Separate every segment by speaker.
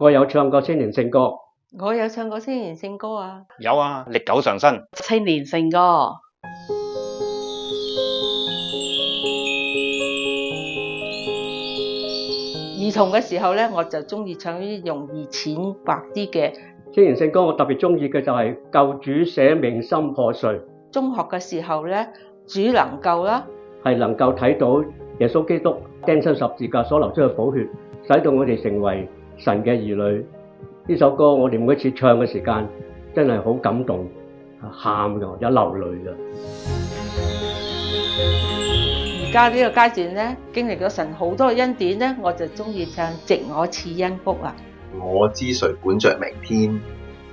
Speaker 1: 我有唱過青年聖歌，
Speaker 2: 我有唱過青年聖歌啊，
Speaker 3: 有啊，歷久常新。
Speaker 4: 青年聖歌。
Speaker 2: 兒童嘅時候咧，我就中意唱啲容易淺白啲嘅。
Speaker 1: 青年聖歌我特別中意嘅就係救主捨命心破碎。
Speaker 2: 中學嘅時候咧，主能夠啦，
Speaker 1: 係能夠睇到耶穌基督釘身十字架所流出嘅寶血，使到我哋成為神嘅兒女。呢首歌我哋每一次唱嘅時間真係好感動，喊㗎，有流淚㗎。
Speaker 2: 而家呢個階段咧，經歷咗神好多恩典咧，我就中意唱藉我賜恩福啊。
Speaker 5: 我知誰管着明天，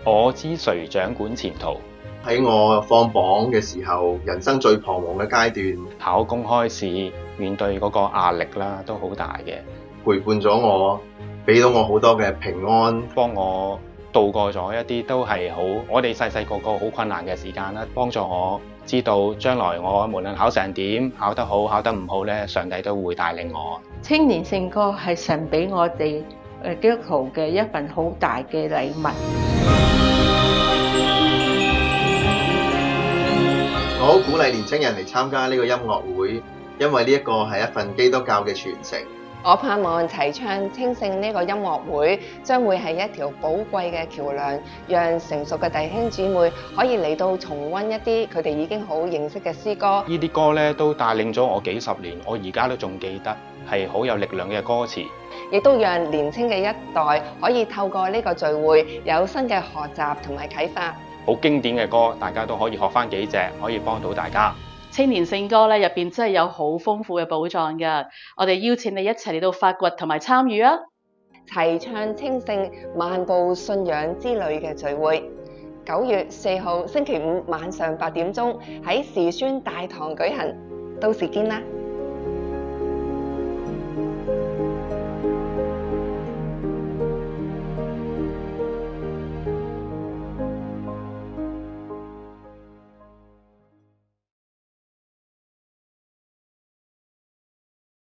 Speaker 3: 我知誰掌管前途。
Speaker 5: 喺我放榜嘅時候，人生最彷徨嘅階段，
Speaker 3: 考公開試面對嗰個壓力啦，都好大嘅。
Speaker 5: 陪伴咗我，俾到我好多嘅平安，
Speaker 3: 幫我度過咗一啲都係好我哋細細個好困難嘅時間啦，幫助我知道將來我無論考成點，考得好考得唔好咧，上帝都會帶領我。
Speaker 2: 青年聖歌係神俾我哋基督徒嘅一份好大嘅禮物。
Speaker 5: 我好鼓勵年青人嚟參加呢個音樂會，因為呢一個係一份基督教嘅傳承。
Speaker 6: 我盼望齊唱青聖呢個音樂會將會係一條寶貴嘅橋梁，讓成熟嘅弟兄姊妹可以嚟到重溫一啲佢哋已經好認識嘅詩歌。
Speaker 3: 呢啲歌咧都帶領咗我幾十年，我而家都仲記得，係好有力量嘅歌詞，
Speaker 6: 亦都讓年輕嘅一代可以透過呢個聚會有新嘅學習同埋啟發。
Speaker 3: 好經典嘅歌，大家都可以學返幾隻，可以幫到大家。
Speaker 4: 青年聖歌咧入邊真係有好豐富嘅寶藏㗎，我哋邀請你一齊嚟到發掘同埋參與啊！
Speaker 6: 齊唱青聖漫步信仰之旅嘅聚會，9月4號星期五晚上8點鐘喺時宣大堂舉行，到時見啦！